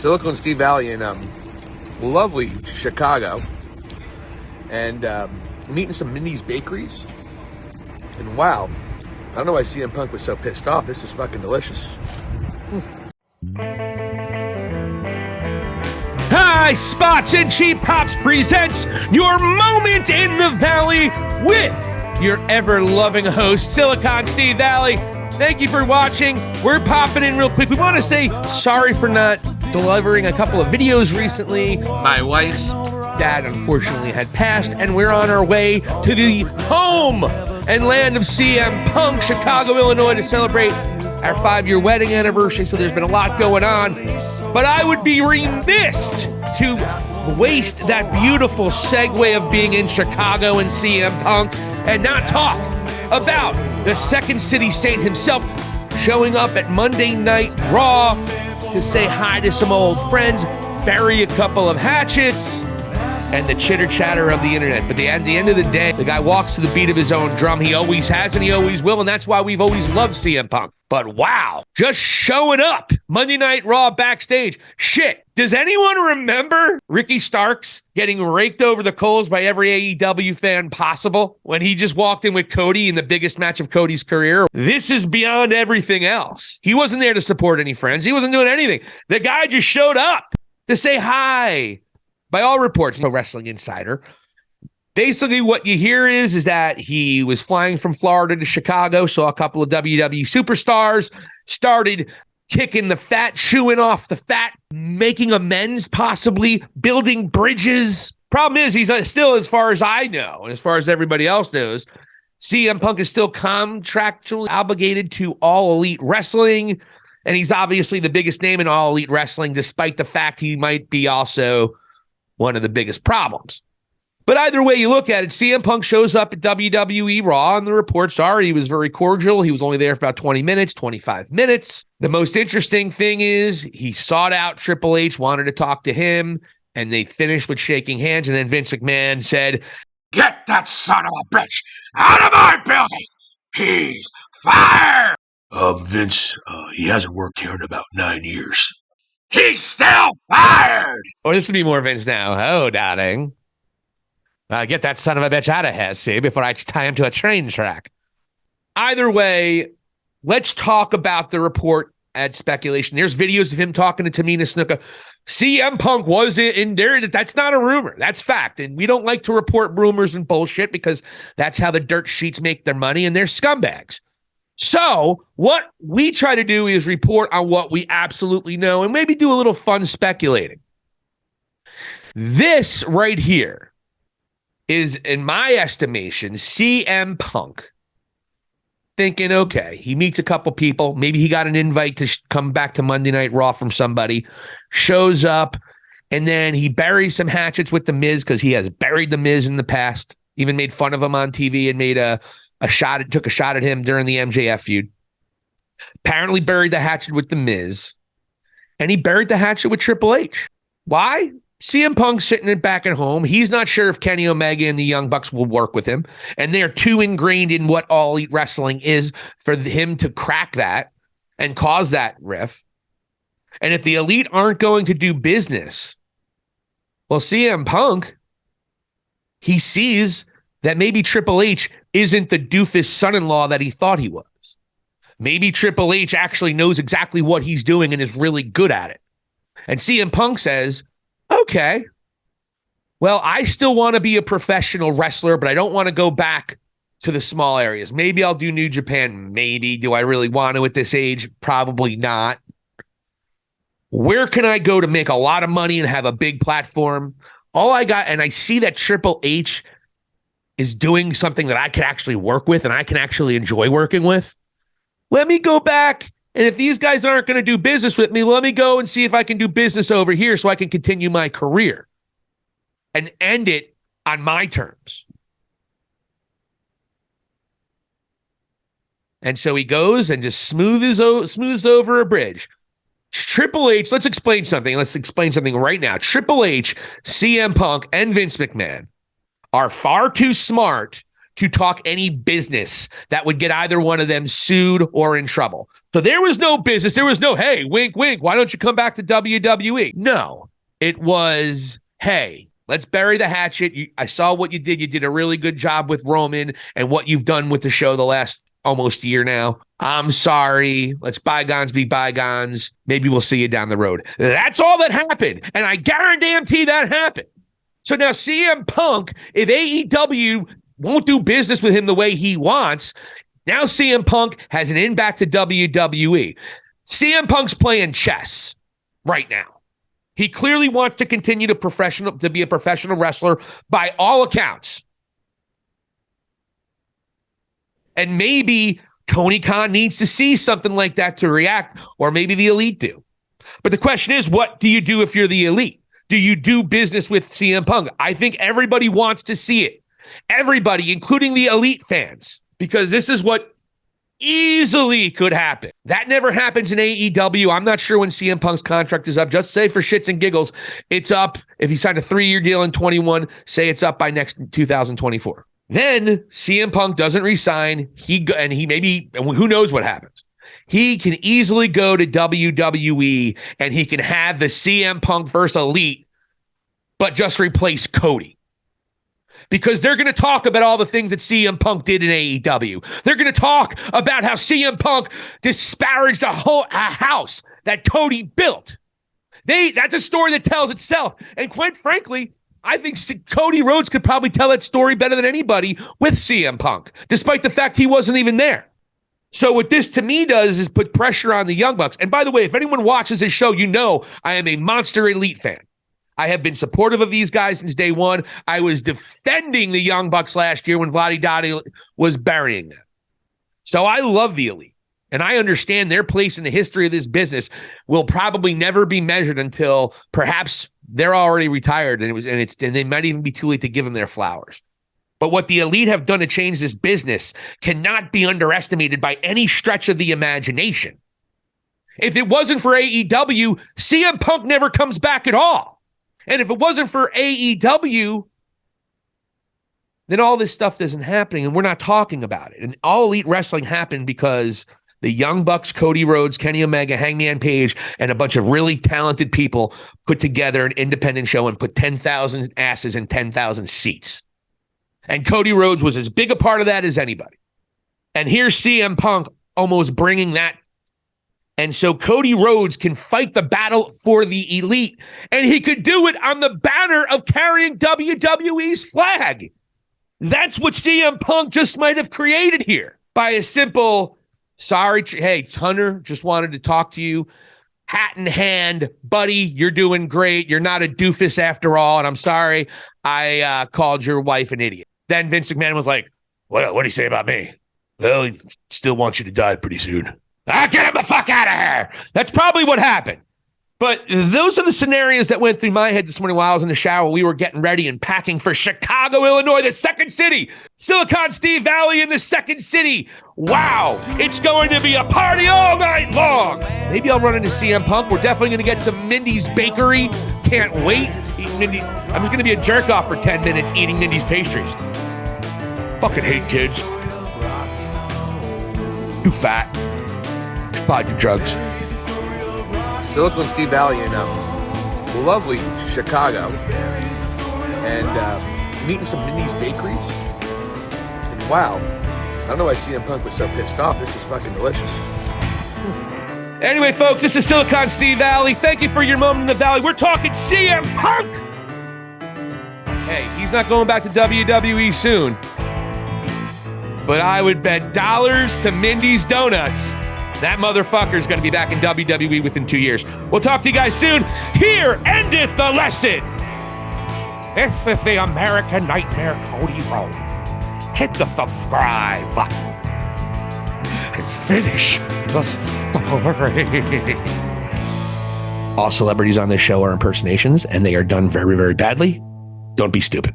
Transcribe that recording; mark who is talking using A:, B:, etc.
A: Silicon Steve Valli in lovely Chicago, and I'm eating some Mindy's Bakeries, and wow, I don't know why CM Punk was so pissed off. This is fucking delicious.
B: Hi, Spots and Cheap Pops presents your moment in the Valley with your ever-loving host, Silicon Steve Valli. Thank you for watching. We're popping in real quick. We want to say sorry for not delivering a couple of videos recently. My wife's dad unfortunately had passed, and we're on our way to the home and land of CM Punk, Chicago, Illinois, to celebrate our 5-year wedding anniversary. So there's been a lot going on, but I would be remiss to waste that beautiful segue of being in Chicago and CM Punk and not talk about the Second City Saint himself showing up at Monday Night Raw to say hi to some old friends, bury a couple of hatchets, and the chitter-chatter of the internet. But at the end of the day, the guy walks to the beat of his own drum. He always has and he always will, and that's why we've always loved CM Punk. But wow, just showing up Monday Night Raw backstage. Shit, does anyone remember Ricky Starks getting raked over the coals by every AEW fan possible when he just walked in with Cody in the biggest match of Cody's career? This is beyond everything else. He wasn't there to support any friends. He wasn't doing anything. The guy just showed up to say hi. By all reports, no Wrestling Insider, basically what you hear is that he was flying from Florida to Chicago, saw a couple of WWE superstars, started kicking the fat, chewing off the fat, making amends, possibly building bridges. Problem is, he's still, as far as I know, and as far as everybody else knows, CM Punk is still contractually obligated to All Elite Wrestling, and he's obviously the biggest name in All Elite Wrestling, despite the fact he might be also one of the biggest problems. But either way you look at it, CM Punk shows up at WWE Raw, and the reports are he was very cordial. He was only there for about 20 minutes, 25 minutes. The most interesting thing is he sought out Triple H, wanted to talk to him, and they finished with shaking hands, and then Vince McMahon said,
C: "Get that son of a bitch out of my building! He's fired!"
D: Vince, he hasn't worked here in about 9 years.
C: He's still fired!
B: Or this would be more Vince now. Oh, darling. Get that son of a bitch out of here, see, before I tie him to a train track. Either way, let's talk about the report at speculation. There's videos of him talking to Tamina Snuka. CM Punk was in there. That's not a rumor. That's fact. And we don't like to report rumors and bullshit because that's how the dirt sheets make their money, and they're scumbags. So what we try to do is report on what we absolutely know and maybe do a little fun speculating. This right here is, in my estimation, CM Punk thinking, okay, he meets a couple people. Maybe he got an invite to come back to Monday Night Raw from somebody, shows up, and then he buries some hatchets with The Miz because he has buried The Miz in the past, even made fun of him on TV and made took a shot at him during the MJF feud. Apparently buried the hatchet with The Miz, and he buried the hatchet with Triple H. Why? CM Punk's sitting back at home. He's not sure if Kenny Omega and the Young Bucks will work with him, and they're too ingrained in what All Elite Wrestling is for him to crack that and cause that riff. And if the Elite aren't going to do business, well, CM Punk, he sees that maybe Triple H isn't the doofus son-in-law that he thought he was. Maybe Triple H actually knows exactly what he's doing and is really good at it. And CM Punk says, okay, well, I still want to be a professional wrestler, but I don't want to go back to the small areas. Maybe I'll do New Japan. Maybe. Do I really want to at this age? Probably not. Where can I go to make a lot of money and have a big platform? All I got, and I see that Triple H is doing something that I can actually work with and I can actually enjoy working with. Let me go back, and if these guys aren't going to do business with me, let me go and see if I can do business over here so I can continue my career and end it on my terms. And so he goes and just smooths over a bridge. Triple H, let's explain something. Let's explain something right now. Triple H, CM Punk, and Vince McMahon are far too smart to talk any business that would get either one of them sued or in trouble. So there was no business. There was no, hey, wink, wink, why don't you come back to WWE? No, it was, hey, let's bury the hatchet. I saw what you did. You did a really good job with Roman and what you've done with the show the last almost year now. I'm sorry. Let's bygones be bygones. Maybe we'll see you down the road. That's all that happened. And I guarantee that happened. So now CM Punk, if AEW won't do business with him the way he wants, now CM Punk has an in back to WWE. CM Punk's playing chess right now. He clearly wants to continue to be a professional wrestler by all accounts. And maybe Tony Khan needs to see something like that to react, or maybe the Elite do. But the question is, what do you do if you're the Elite? Do you do business with CM Punk? I think everybody wants to see it. Everybody, including the Elite fans, because this is what easily could happen. That never happens in AEW. I'm not sure when CM Punk's contract is up. Just say for shits and giggles, it's up. If he signed a 3-year deal in 21, say it's up by next 2024. Then CM Punk doesn't resign. Who knows what happens. He can easily go to WWE and he can have the CM Punk versus Elite, but just replace Cody. Because they're going to talk about all the things that CM Punk did in AEW. They're going to talk about how CM Punk disparaged a house that Cody built. That's a story that tells itself. And quite frankly, I think Cody Rhodes could probably tell that story better than anybody with CM Punk, despite the fact he wasn't even there. So what this to me does is put pressure on the Young Bucks. And by the way, if anyone watches this show, you know I am a monster Elite fan. I have been supportive of these guys since day one. I was defending the Young Bucks last year when Vladi Dottie was burying them. So I love the Elite. And I understand their place in the history of this business will probably never be measured until perhaps they're already retired and they might even be too late to give them their flowers. But what the Elite have done to change this business cannot be underestimated by any stretch of the imagination. If it wasn't for AEW, CM Punk never comes back at all. And if it wasn't for AEW, then all this stuff isn't happening and we're not talking about it. And All Elite Wrestling happened because the Young Bucks, Cody Rhodes, Kenny Omega, Hangman Page, and a bunch of really talented people put together an independent show and put 10,000 asses in 10,000 seats. And Cody Rhodes was as big a part of that as anybody. And here's CM Punk almost bringing that. And so Cody Rhodes can fight the battle for the Elite, and he could do it on the banner of carrying WWE's flag. That's what CM Punk just might have created here by a simple, sorry, hey, Hunter, just wanted to talk to you. Hat in hand, buddy, you're doing great. You're not a doofus after all, and I'm sorry I called your wife an idiot. Then Vince McMahon was like, what do you say about me? Well, he still wants you to die pretty soon. Get him the fuck out of here. That's probably what happened. But those are the scenarios that went through my head this morning while I was in the shower. We were getting ready and packing for Chicago, Illinois, the second city. Silicon Steve Valley in the second city. Wow, it's going to be a party all night long. Maybe I'll run into CM Punk. We're definitely going to get some Mindy's Bakery. Can't wait. I'm just going to be a jerk off for 10 minutes eating Mindy's pastries. Fucking hate kids. Too fat. Probably do drugs.
A: Silicon Steve Valley in lovely Chicago, and meeting some Mindy's Bakeries. And wow, I don't know why CM Punk was so pissed off. This is fucking delicious.
B: Anyway, folks, this is Silicon Steve Valley. Thank you for your moment in the Valley. We're talking CM Punk. Hey, he's not going back to WWE soon, but I would bet dollars to Mindy's Donuts that motherfucker's going to be back in WWE within 2 years. We'll talk to you guys soon. Here endeth the lesson. This is the American Nightmare Cody Rhodes. Hit the subscribe button and finish the story. All celebrities on this show are impersonations, and they are done very, very badly. Don't be stupid.